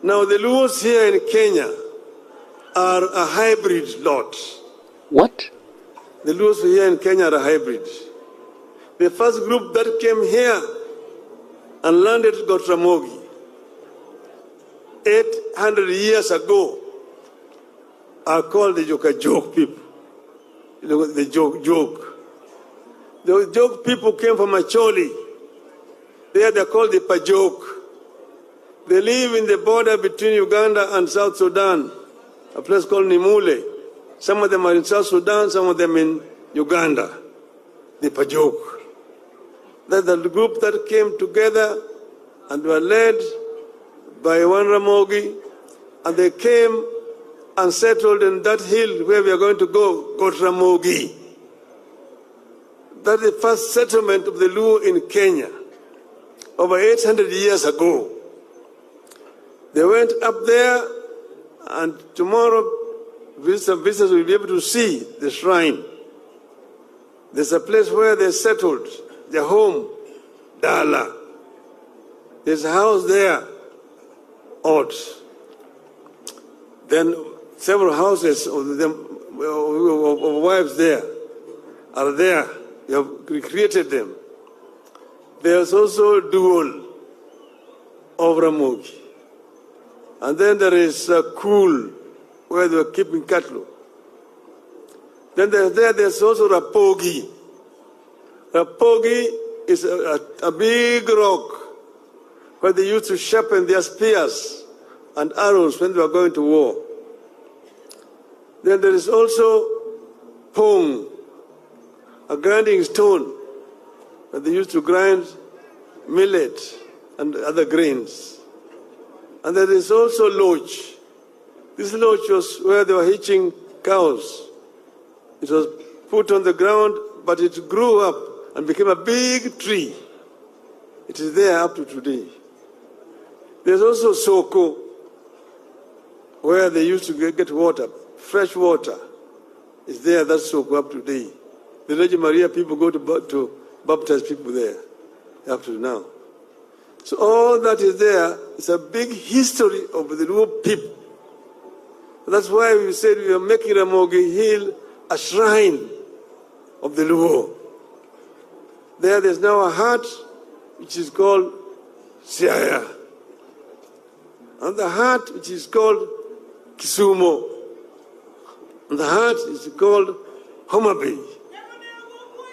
Now, the Luos here in Kenya are a hybrid lot. What? The Luos here in Kenya are a hybrid. The first group that came here and landed at Gotramogi 800 years ago are called the Joke people. You know, the joke. The joke people came from Acholi. There they're called the Pajok. They live in the border between Uganda and South Sudan, a place called Nimule. Some of them are in South Sudan, some of them in Uganda. The Pajok. That's the group that came together and were led by one Ramogi, and they came and settled in that hill where we are going to go, Gotramogi. That's the first settlement of the Luo in Kenya, over 800 years ago. They went up there, and tomorrow visitors will be able to see the shrine. There's a place where they settled, their home, Dala. There's a house there, Odd. Then several houses of wives there are there. You have recreated them. There's also Dual of Ramogi. And then there is Cool, where they were keeping cattle. Then there's also Rapogi. Rapogi is a big rock where they used to sharpen their spears and arrows when they were going to war. Then there is also Pong, a grinding stone where they used to grind millet and other grains. And there is also Loch. This Loch was where they were hitching cows. It was put on the ground, but it grew up and became a big tree. It is there up to today. There's also Soko, where they used to get water, fresh water. It's there, that's Soko up today. The Virgin Maria people go to baptize people there up to now. So all that is there is a big history of the Luo people. That's why we said we are making Ramogi Hill a shrine of the Luo. There's now a hut which is called Siaya. And the hut which is called Kisumo. And the hut is called Homa Bay.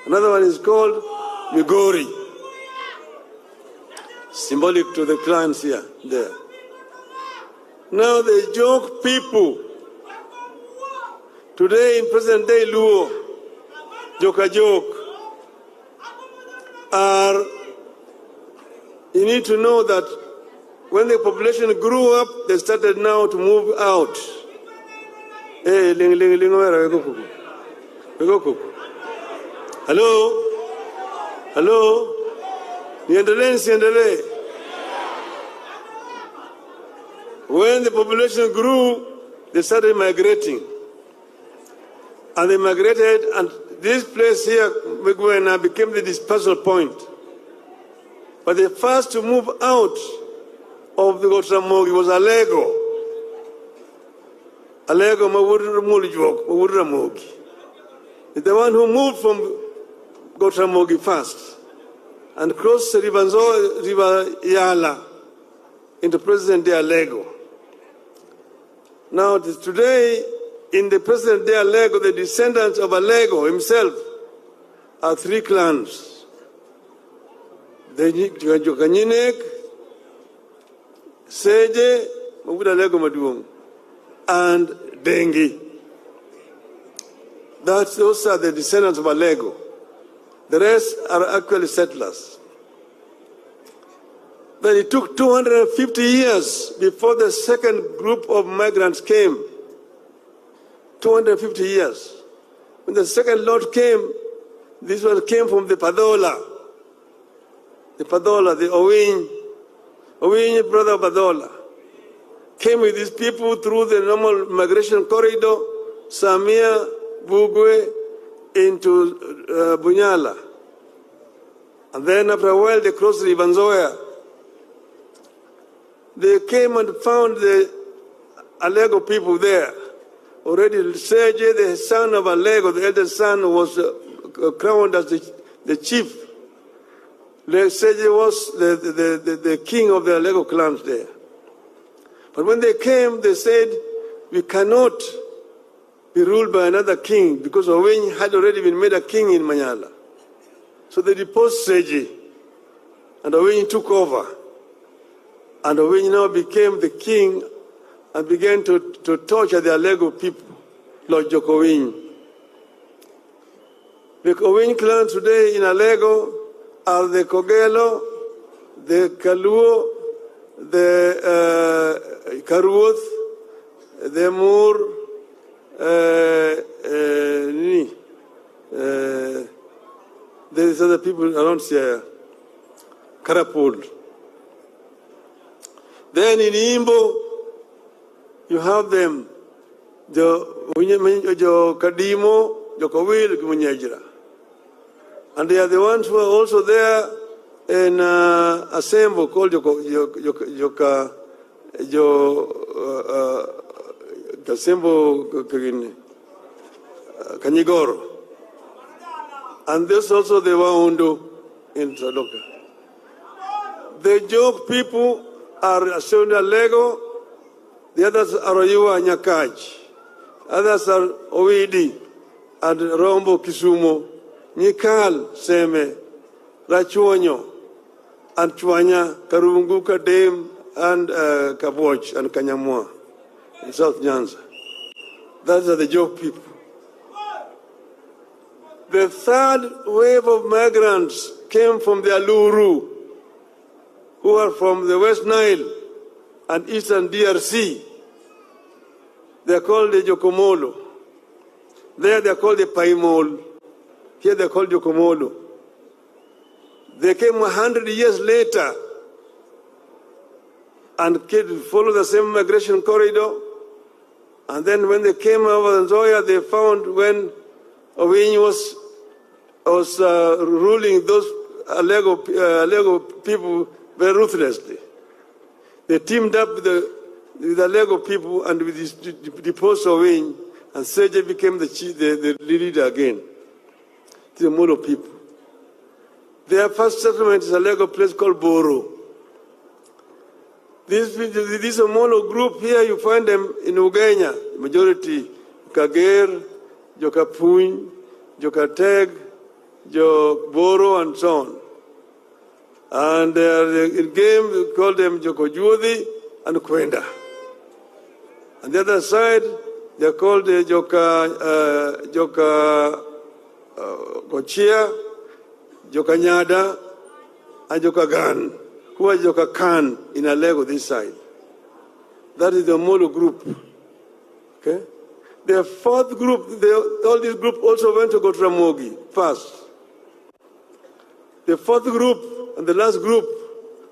Another one is called Migori. Symbolic to the clans here, there. Now the Joke people, today in present day Luo, Joke, are, you need to know that when the population grew up, they started now to move out. Hey, hello? Hello? Niendelee. When the population grew, they started migrating. And they migrated, and this place here, Migwena, became the dispersal point. But the first to move out of the Gotramogi was Alego. Alego Mawuramogi. It's the one who moved from Gotramogi first and crossed the River Yala into present-day Alego. Now, today, in the present-day Alego, the descendants of Alego himself are three clans. The Jokanyinek, Seje, Mabuda Alego Maduong, and Dengi. Those are the descendants of Alego. The rest are actually settlers. But it took 250 years before the second group of migrants came. 250 years. When the second lot came, this one came from the Padola. The Padola, the Owiny brother of Padola, came with these people through the normal migration corridor, Samia, Bugwe, into Bunyala. And then after a while, they crossed the River Nzoia. They came and found the Alego people there. Already Serge, the son of Alego, the eldest son, was crowned as the chief. Serge was the king of the Alego clans there. But when they came, they said, we cannot be ruled by another king because Oweny had already been made a king in Manyala. So they deposed Serge, and Oweny took over. And Oweny now became the king and began to torture the Alego people, Lord Oweny. The Oweny clan today in Alego are the Kogelo, the Kaluo, the Karuoth, the Moor, there's other people around here, Karapul. Then in Imbo, you have them, Jo Kadimo, Jokowil, Kumunyajira. And they are the ones who are also there in Asembo called Kasembo Kanyigoro. And there's also the Waundu in Sadoka. The Jok people are Asunda Lego, the others are Oyua Nyakaj, others are Owidi and Rombo Kisumo, Nikal Seme, Rachuonyo, and Chuanya, Karungu Kadem, and Kaboch and Kanyamua in South Nyanza. Those are the Jok people. The third wave of migrants came from the Aluru, who are from the West Nile and Eastern DRC. They are called the Jokomolo. There they are called the Paimol. Here they are called Jokomolo. They came 100 years later and followed the same migration corridor. And then when they came over Nzoia, they found when Oweny was ruling those Alego people very ruthlessly. They teamed up with the Alego people and with the post Oweny, and Serge became the leader again. The Molo people. Their first settlement is a Lego place called Boro. This Molo group here, you find them in Ugenya, majority Kager, Jokapuny, Jokateg, Boro, and so on. And in game, we call them Jokojuthi and Kwenda. On the other side, they're called Kochia, Jokanyada, and Jokagan, who are Jokakan in Alego this side. That is the Molo group. Okay? The fourth group, all this group also went to go to Ramogi first. The fourth group and the last group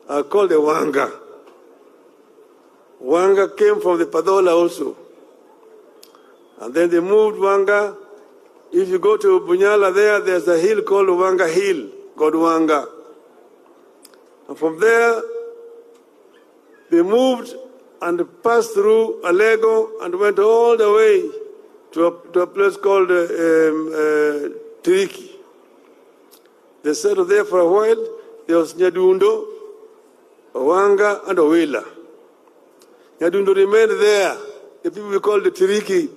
are called the Wanga. Wanga came from the Padola also. And then they moved Wanga. If you go to Bunyala there's a hill called Wanga Hill, called Wanga. And from there, they moved and passed through Alego and went all the way to a place called Tiriki. They settled there for a while. There was Nyadundo, Owanga, and Owila. Nyadundo remained there. The people we call the Tiriki,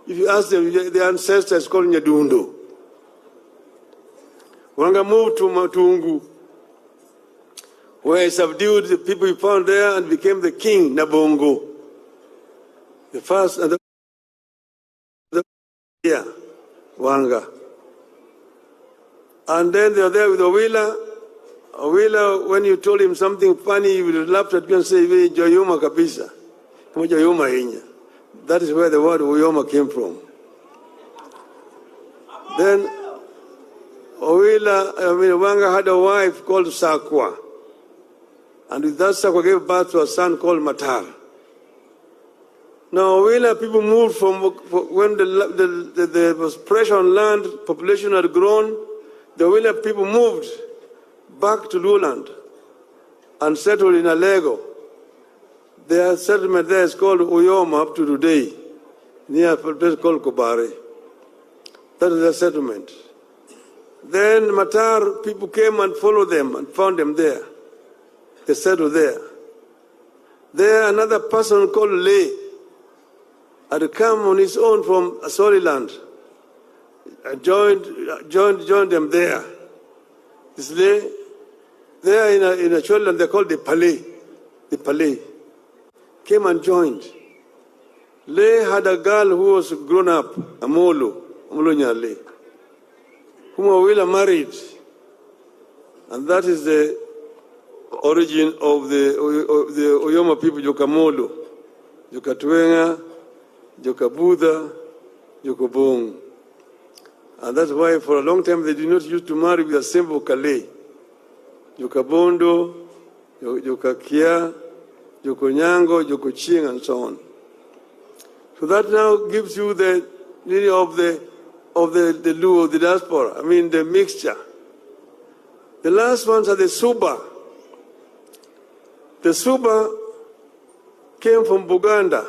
if you ask them, their ancestors called Nyadundo. Owanga moved to Matungu, where he subdued the people he found there and became the king, Nabongo. The first and the Wanga. And then they were there with Owila. Owila, when you told him something funny, he would laugh at you and say, Joyoma kabisa. Joyoma inya. That is where the word Oyoma came from. Then Wanga had a wife called Sakwa. And with that, Sakwa gave birth to a son called Matar. Now, Owila people moved from when there was pressure on land, population had grown. The Owila people moved back to Luoland and settled in Alego. Their settlement there is called Uyoma up to today, near a place called Kobare. That is their settlement. Then Matar people came and followed them and found them there. They settled there. There another person called Lay had come on his own from Asoliland and joined them there. This Lay, there in a Asoliland they called the Palais. The Palais came and joined. Lay had a girl who was grown up, Amolo Nyale, whom Awila married. And that is the origin of the Uyoma people, Jokamolo, Jokatwenga, Jokabudha, Jokobong. And that's why for a long time they did not used to marry with a simple Kale. Jokabondo, Jokakia, Jokonyango, Jokoching, and so on. So that now gives you the meaning of the Luo, the diaspora, the mixture. The last ones are the Suba. The Suba came from Buganda,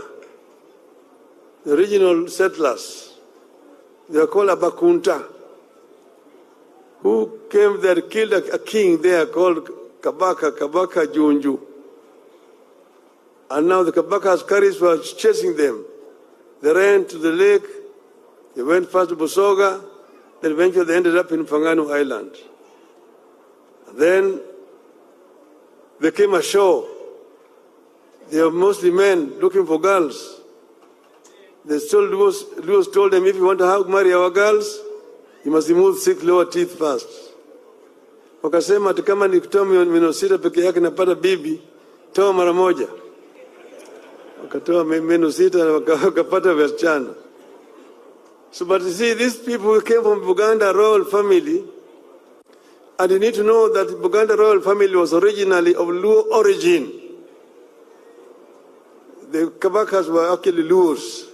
the original settlers. They are called Abakunta, who came there, killed a king there called Kabaka Junju. And now the Kabaka's carriers were chasing them. They ran to the lake, they went first to Busoga, then eventually they ended up in Fangano Island. And then they came ashore. They were mostly men looking for girls. The Luos told them, if you want to marry our girls, you must remove 6 lower teeth first. Wakasema ati kama ni kutoa meno 6 peke yake napata bibi, toa mara moja. Wakatoa meno 6 na wakapata wasichana. So, but you see, these people came from Buganda royal family, and you need to know that Buganda royal family was originally of Luo origin. The Kabakas were actually Luos.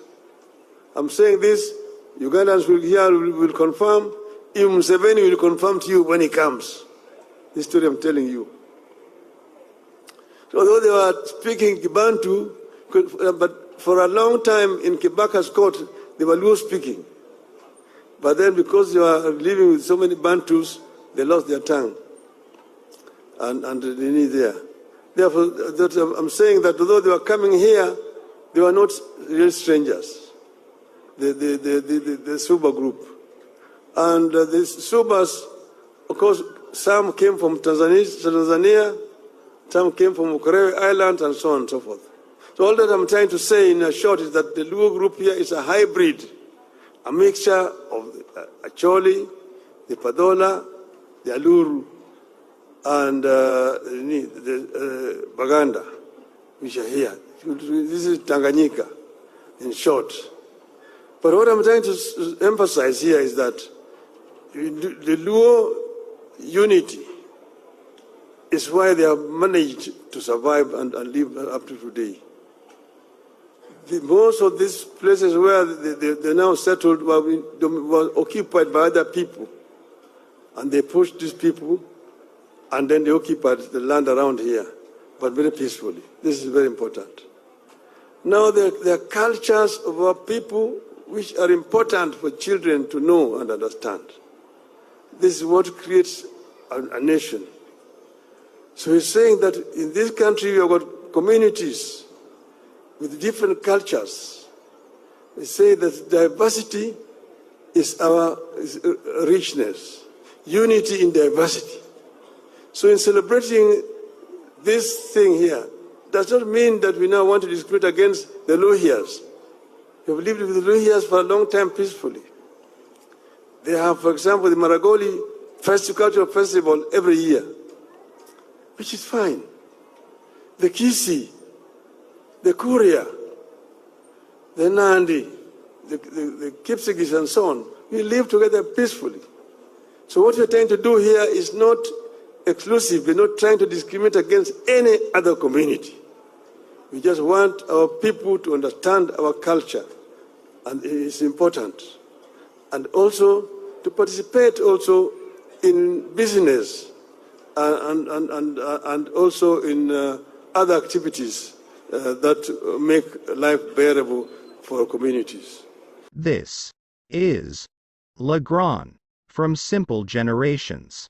I'm saying this, Ugandans will confirm, even Museveni will confirm to you when he comes. This story I'm telling you. So although they were speaking Kibantu, but for a long time in Kibaka's court, they were Luo speaking. But then because they were living with so many Bantus, they lost their tongue. And they need there. Therefore, I'm saying that although they were coming here, they were not real strangers. The Suba group. And the Subas, of course, some came from Tanzania, some came from Ukerewe Island, and so on and so forth. So all that I'm trying to say in a short is that the Luo group here is a hybrid, a mixture of the Acholi, the Padola, the Aluru, and the Baganda, which are here. This is Tanganyika, in short. But what I'm trying to emphasize here is that the Luo unity is why they have managed to survive and live up to today. Most of these places where they now settled were occupied by other people. And they pushed these people, and then they occupied the land around here, but very peacefully. This is very important. Now, there are cultures of our people which are important for children to know and understand. This is what creates a nation. So he's saying that in this country we have got communities with different cultures. We say that diversity is our richness, unity in diversity. So in celebrating this thing here, does not mean that we now want to discriminate against the Luhias. We have lived with the Luhias for a long time peacefully. They have, for example, the Maragoli cultural festival every year, which is fine. The Kisi, the Kuria, the Nandi, the Kipsigis and so on, we live together peacefully. So what we're trying to do here is not exclusive. We're not trying to discriminate against any other community. We just want our people to understand our culture, and it is important. And also to participate also in business and also in other activities that make life bearable for communities. This is Legrand from Simple Generations.